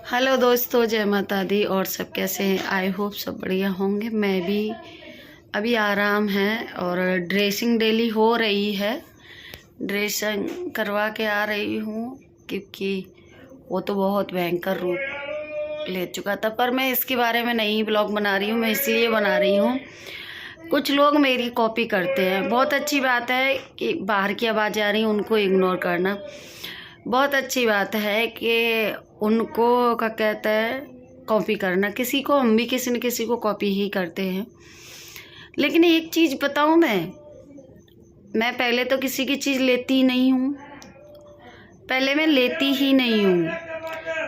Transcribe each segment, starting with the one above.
Hello दोस्तों, जय माता दी। और सब कैसे हैं? आई होप सब बढ़िया होंगे। मैं भी अभी आराम है और ड्रेसिंग डेली हो रही है। ड्रेसिंग करवा के आ रही हूँ क्योंकि वो तो बहुत भयंकर रूप ले चुका था। पर मैं इसके बारे में नहीं ब्लॉग बना रही हूँ, मैं इसलिए बना रही हूँ कुछ लोग मेरी कॉपी करते हैं। बहुत अच्छी बात है कि बाहर की आवाज़ आ रही है उनको इग्नोर करना। बहुत अच्छी बात है कि उनको क्या कहते हैं कॉपी करना। किसी को हम भी किसी न किसी को कॉपी ही करते हैं। लेकिन एक चीज़ बताऊँ, मैं पहले तो किसी की चीज़ लेती नहीं हूँ। पहले मैं लेती ही नहीं हूँ,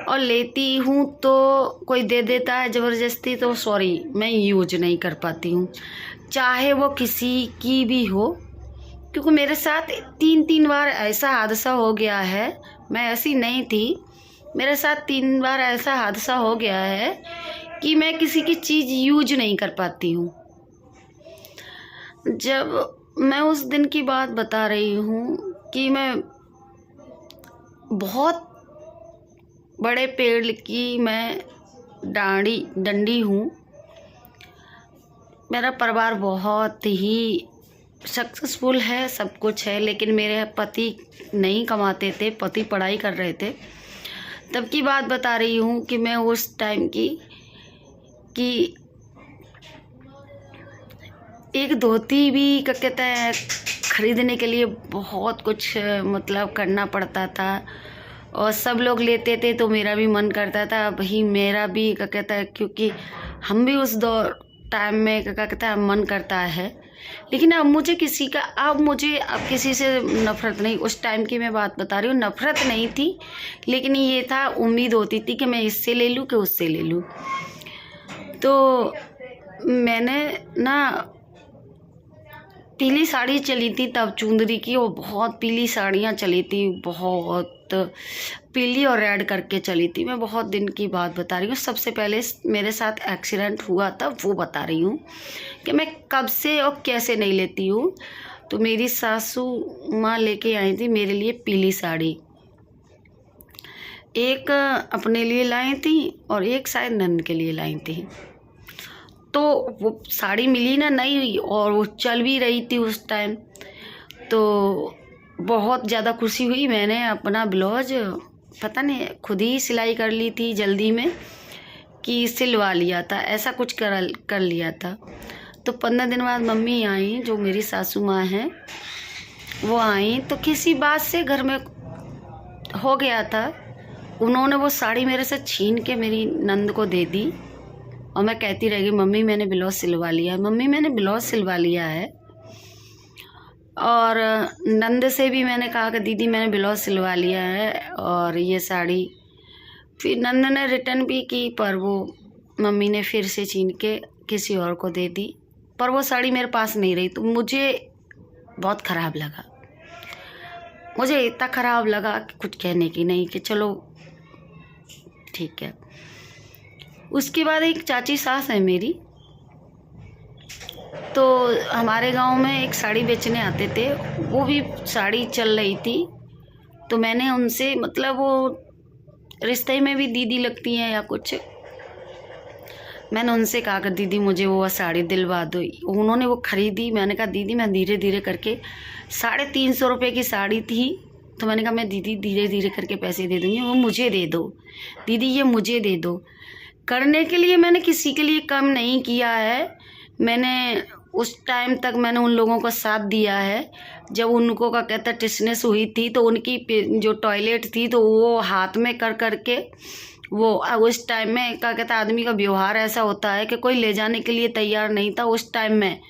और लेती हूँ तो कोई दे देता है ज़बरदस्ती तो सॉरी, मैं यूज नहीं कर पाती हूँ, चाहे वो किसी की भी हो। क्योंकि मेरे साथ 3 बार ऐसा हादसा हो गया है। मैं ऐसी नहीं थी, मेरे साथ 3 बार ऐसा हादसा हो गया है कि मैं किसी की चीज़ यूज नहीं कर पाती हूँ। जब मैं उस दिन की बात बता रही हूँ कि मैं बहुत बड़े पेड़ की मैं डंडी हूँ। मेरा परिवार बहुत ही सक्सेसफुल है, सब कुछ है, लेकिन मेरे पति नहीं कमाते थे, पति पढ़ाई कर रहे थे। तब की बात बता रही हूँ कि मैं उस टाइम की कि एक धोती भी क्या कहते हैं ख़रीदने के लिए बहुत कुछ मतलब करना पड़ता था, और सब लोग लेते थे तो मेरा भी मन करता था भाई मेरा भी क्या कहता है, क्योंकि हम भी उस दौर टाइम में क्या कहता है मन करता है। लेकिन अब मुझे किसी से नफ़रत नहीं। उस टाइम की मैं बात बता रही हूँ, नफ़रत नहीं थी, लेकिन ये था उम्मीद होती थी कि मैं इससे ले लूँ कि उससे ले लूँ। तो मैंने ना पीली साड़ी चली थी तब, चुंदरी की, और बहुत पीली साड़ियाँ चली थी, बहुत पीली और रेड करके चली थी। मैं बहुत दिन की बात बता रही हूँ। सबसे पहले मेरे साथ एक्सीडेंट हुआ था वो बता रही हूँ कि मैं कब से और कैसे नहीं लेती हूँ। तो मेरी सासू माँ लेके आई थी मेरे लिए पीली साड़ी। एक अपने लिए लाई थी और एक शायद नंद के लिए लाई थी। तो वो साड़ी मिली ना नई, और वो चल भी रही थी उस टाइम। तो बहुत ज़्यादा खुशी हुई। मैंने अपना ब्लाउज पता नहीं खुद ही सिलाई कर ली थी जल्दी में कि सिलवा लिया था, ऐसा कुछ कर लिया था। तो 15 दिन बाद मम्मी आई, जो मेरी सासू माँ हैं, वो आई। तो किसी बात से घर में हो गया था, उन्होंने वो साड़ी मेरे से छीन के मेरी नंद को दे दी, और मैं कहती रह गई मम्मी मैंने ब्लाउज सिलवा लिया है, मम्मी मैंने ब्लाउज सिलवा लिया है। और नंद से भी मैंने कहा कि दीदी मैंने ब्लाउज सिलवा लिया है और ये साड़ी। फिर नंद ने रिटर्न भी की, पर वो मम्मी ने फिर से छीन के किसी और को दे दी, पर वो साड़ी मेरे पास नहीं रही। तो मुझे बहुत ख़राब लगा, मुझे इतना ख़राब लगा कि कुछ कहने की नहीं, कि चलो ठीक है। उसके बाद एक चाची सास है मेरी, तो हमारे गांव में एक साड़ी बेचने आते थे, वो भी साड़ी चल रही थी। तो मैंने उनसे मतलब वो रिश्ते में भी दीदी लगती हैं या कुछ, मैंने उनसे कहा कि दीदी मुझे वो साड़ी दिलवा दो। उन्होंने वो ख़रीदी। मैंने कहा दीदी मैं धीरे धीरे करके 350 रुपये की साड़ी थी, तो मैंने कहा मैं दीदी धीरे धीरे करके पैसे दे दूँगी, वो मुझे दे दो दीदी, ये मुझे दे दो। करने के लिए मैंने किसी के लिए कम नहीं किया है। मैंने उस टाइम तक मैंने उन लोगों का साथ दिया है। जब उनको का कहता टिसनेस हुई थी तो उनकी जो टॉयलेट थी तो वो हाथ में कर करके वो उस टाइम में क्या कहता आदमी का व्यवहार ऐसा होता है कि कोई ले जाने के लिए तैयार नहीं था उस टाइम में।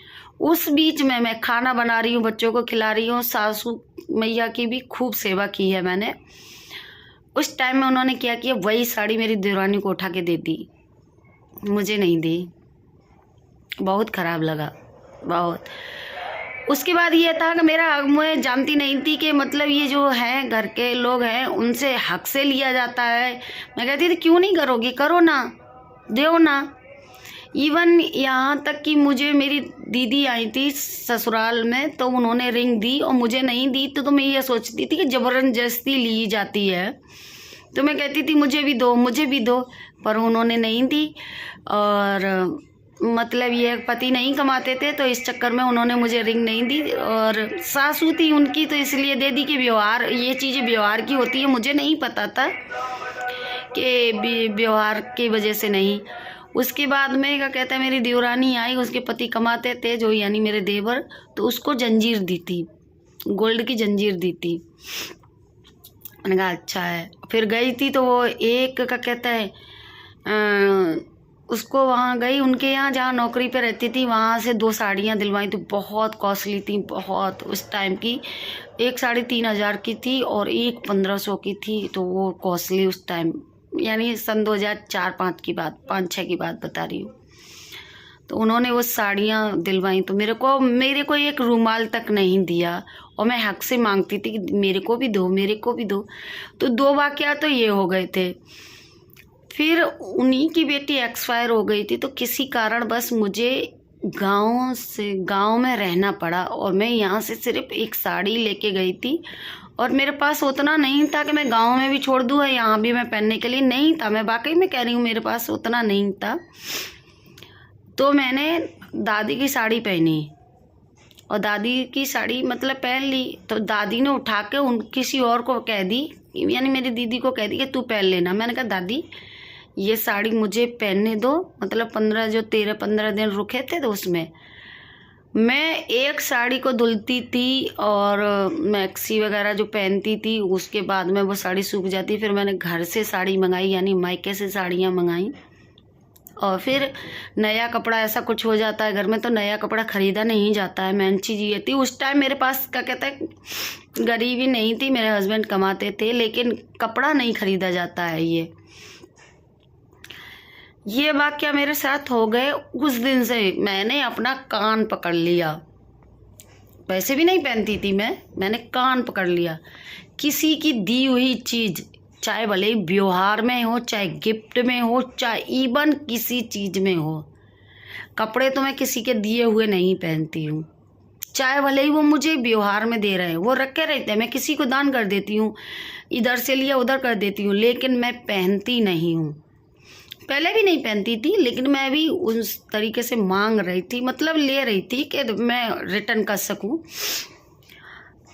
उस बीच में मैं खाना बना रही हूँ, बच्चों को खिला रही हूँ, सासू मैया की भी खूब सेवा की है मैंने। उस टाइम में उन्होंने क्या किया, वही साड़ी मेरी देवरानी को उठा के दे दी, मुझे नहीं दी। बहुत ख़राब लगा, बहुत। उसके बाद ये था कि मैं जानती नहीं थी कि मतलब ये जो है घर के लोग हैं उनसे हक से लिया जाता है। मैं कहती थी क्यों नहीं करोगी, करो ना, दो ना। इवन यहाँ तक कि मुझे मेरी दीदी आई थी ससुराल में, तो उन्होंने रिंग दी और मुझे नहीं दी। तो मैं ये सोचती थी कि ज़बरदस्ती ली जाती है, तो मैं कहती थी मुझे भी दो, मुझे भी दो, पर उन्होंने नहीं दी। और मतलब ये पति नहीं कमाते थे तो इस चक्कर में उन्होंने मुझे रिंग नहीं दी। और सासू थी उनकी तो इसलिए दे दी कि व्यवहार, ये चीज़ें व्यवहार की होती है। मुझे नहीं पता था कि व्यवहार की वजह से नहीं। उसके बाद में क्या कहता है, मेरी देवरानी आई, उसके पति कमाते थे जो, यानी मेरे देवर, तो उसको जंजीर दी थी, गोल्ड की जंजीर दी थी। मैंने कहा अच्छा है। फिर गई थी तो वो एक क्या कहता है उसको वहाँ गई, उनके यहाँ जहाँ नौकरी पे रहती थी वहाँ से 2 साड़ियाँ दिलवाई थी, बहुत कॉस्टली थी, बहुत उस टाइम की। एक साड़ी 3000 की थी और एक 1500 की थी, तो वो कॉस्टली उस टाइम, यानी सन 2004-5 की बात, 5-6 की बात बता रही हूँ। तो उन्होंने वो साड़ियाँ दिलवाई, तो मेरे को एक रुमाल तक नहीं दिया। और मैं हक से मांगती थी कि मेरे को भी दो, मेरे को भी दो। तो 2 वाक़या तो ये हो गए थे। फिर उन्हीं की बेटी एक्सपायर हो गई थी, तो किसी कारण बस मुझे गांव में रहना पड़ा। और मैं यहाँ से सिर्फ एक साड़ी लेके गई थी और मेरे पास उतना नहीं था कि मैं गांव में भी छोड़ दूँ और यहाँ भी मैं पहनने के लिए नहीं था। मैं वाकई में कह रही हूँ, मेरे पास उतना नहीं था। तो मैंने दादी की साड़ी पहनी और दादी की साड़ी मतलब पहन ली। तो दादी ने उठा के किसी और को कह दी, यानी मेरी दीदी को कह दी कि तू पहन लेना। मैंने कहा दादी ये साड़ी मुझे पहनने दो, मतलब 13-15 दिन रुके थे तो उसमें मैं एक साड़ी को धुलती थी और मैक्सी वगैरह जो पहनती थी, उसके बाद में वो साड़ी सूख जाती। फिर मैंने घर से साड़ी मंगाई, यानी मायके से साड़ियाँ मंगाई। और फिर नया कपड़ा ऐसा कुछ हो जाता है घर में तो नया कपड़ा ख़रीदा नहीं जाता है, मेन चीज़ ये थी। उस टाइम मेरे पास क्या कहता है गरीबी नहीं थी, मेरे हस्बैंड कमाते थे, लेकिन कपड़ा नहीं ख़रीदा जाता है। ये वाक़या मेरे साथ हो गए। उस दिन से मैंने अपना कान पकड़ लिया। वैसे भी नहीं पहनती थी मैंने कान पकड़ लिया। किसी की दी हुई चीज़, चाहे भले ही व्यवहार में हो, चाहे गिफ्ट में हो, चाहे इवन किसी चीज़ में हो, कपड़े तो मैं किसी के दिए हुए नहीं पहनती हूँ। चाहे भले ही वो मुझे व्यवहार में दे रहे हैं, वो रखे रहते हैं, मैं किसी को दान कर देती हूँ, इधर से लिया उधर कर देती हूँ, लेकिन मैं पहनती नहीं हूँ। पहले भी नहीं पहनती थी, लेकिन मैं भी उस तरीके से मांग रही थी, मतलब ले रही थी कि मैं रिटर्न कर सकूं,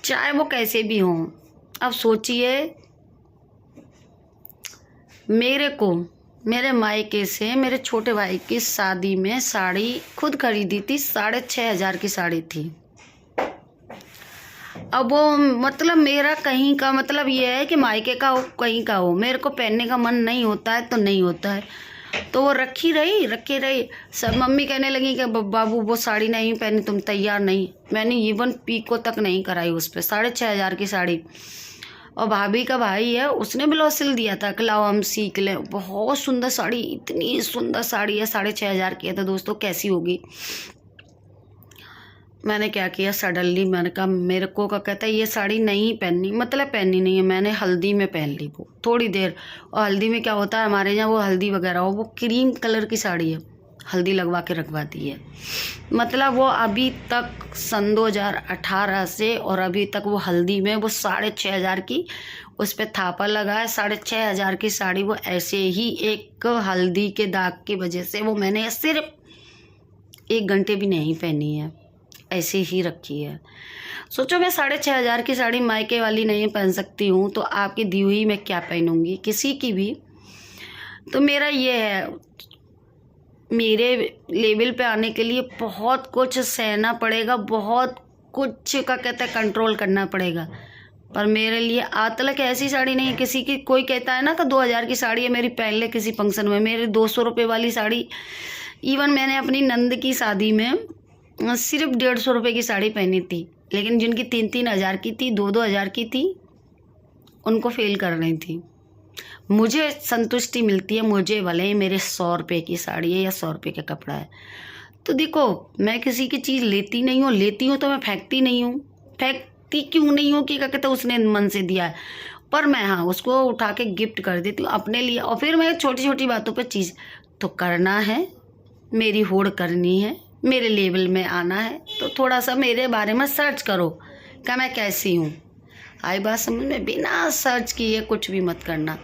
चाहे वो कैसे भी हों। अब सोचिए, मेरे को मेरे मायके से मेरे छोटे भाई की शादी में साड़ी खुद खरीदी थी, 6500 की साड़ी थी। अब वो मतलब मेरा कहीं का मतलब ये है कि मायके का हो कहीं का हो, मेरे को पहनने का मन नहीं होता है तो नहीं होता है, तो वो रखी रही। सब मम्मी कहने लगी कि बाबू वो साड़ी नहीं पहनी, तुम तैयार नहीं। मैंने इवन पीको तक नहीं कराई उस पर, 6500 की साड़ी। और भाभी का भाई है, उसने ब्लाउज सिल दिया था कि लाओ हम सीख लें। बहुत सुंदर साड़ी, इतनी सुंदर साड़ी है, 6500 की है, तो दोस्तों कैसी होगी। मैंने क्या किया, सडनली मैंने कहा मेरे को क्या कहता है ये साड़ी नहीं पहननी, मतलब पहननी नहीं है। मैंने हल्दी में पहन ली वो थोड़ी देर। और हल्दी में क्या होता है हमारे यहाँ, वो हल्दी वगैरह हो, वो क्रीम कलर की साड़ी है, हल्दी लगवा के रखवा दी है। मतलब वो अभी तक सन 2018 से और अभी तक वो हल्दी में वो 6500 की, उस पर थापा लगा है। 6500 की साड़ी वो ऐसे ही एक हल्दी के दाग की वजह से वो मैंने सिर्फ 1 घंटे भी नहीं पहनी है, ऐसे ही रखी है। सोचो मैं 6500 की साड़ी मायके वाली नहीं पहन सकती हूँ, तो आपकी दी हुई मैं क्या पहनूंगी, किसी की भी। तो मेरा ये है, मेरे लेवल पे आने के लिए बहुत कुछ सहना पड़ेगा, बहुत कुछ का कहते हैं कंट्रोल करना पड़ेगा। पर मेरे लिए आज तक ऐसी साड़ी नहीं, किसी की कोई कहता है ना कि 2000 की साड़ी है मेरी, पहन ले किसी फंक्शन में। मेरे 200 रुपये वाली साड़ी, इवन मैंने अपनी नंद की शादी में सिर्फ 150 रुपये की साड़ी पहनी थी, लेकिन जिनकी 3-3 हज़ार की थी, 2-2 हज़ार की थी, उनको फेल कर रही थी। मुझे संतुष्टि मिलती है, मुझे भले ही मेरे 100 रुपये की साड़ी है या 100 रुपये का कपड़ा है। तो देखो मैं किसी की चीज़ लेती नहीं हूँ, लेती हूँ तो मैं फेंकती नहीं हूँ। फेंकती क्यों नहीं हूँ कि क्या कहते उसने मन से दिया है, पर मैं हाँ उसको उठा के गिफ्ट कर देती हूँ अपने लिए। और फिर मैं छोटी छोटी बातों पर चीज़ तो करना है, मेरी होड़ करनी है, मेरे लेवल में आना है, तो थोड़ा सा मेरे बारे में सर्च करो कि मैं कैसी हूँ। आई बात समझ में, बिना सर्च किए कुछ भी मत करना।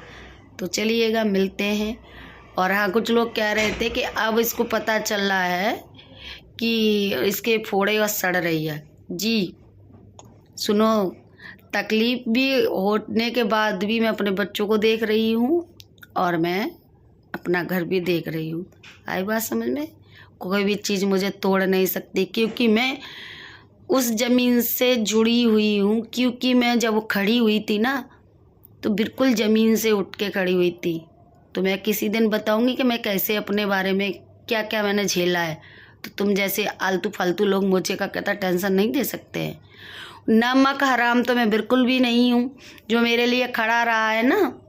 तो चलिएगा मिलते हैं। और हाँ, कुछ लोग कह रहे थे कि अब इसको पता चल रहा है कि इसके फोड़े और सड़ रही है। जी सुनो, तकलीफ भी होने के बाद भी मैं अपने बच्चों को देख रही हूँ और मैं अपना घर भी देख रही हूँ। आई बात समझ में? कोई भी चीज़ मुझे तोड़ नहीं सकती, क्योंकि मैं उस ज़मीन से जुड़ी हुई हूँ। क्योंकि मैं जब वो खड़ी हुई थी ना, तो बिल्कुल ज़मीन से उठ के खड़ी हुई थी। तो मैं किसी दिन बताऊँगी कि मैं कैसे अपने बारे में क्या क्या मैंने झेला है। तो तुम जैसे आलतू फालतू लोग मुझे का कहता टेंशन नहीं दे सकते हैं। नमक हराम तो मैं बिल्कुल भी नहीं हूँ। जो मेरे लिए खड़ा रहा है ना,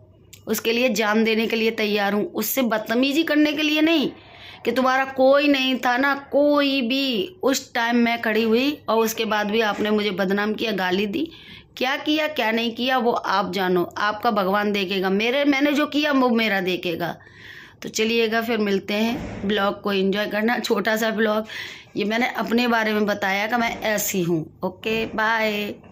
उसके लिए जान देने के लिए तैयार हूँ। उससे बदतमीजी करने के लिए नहीं कि तुम्हारा कोई नहीं था ना, कोई भी। उस टाइम मैं खड़ी हुई और उसके बाद भी आपने मुझे बदनाम किया, गाली दी। क्या किया क्या नहीं किया वो आप जानो, आपका भगवान देखेगा। मैंने जो किया वो मेरा देखेगा। तो चलिएगा फिर मिलते हैं। ब्लॉग को एंजॉय करना, छोटा सा ब्लॉग ये मैंने अपने बारे में बताया कि मैं ऐसी हूँ। Okay bye.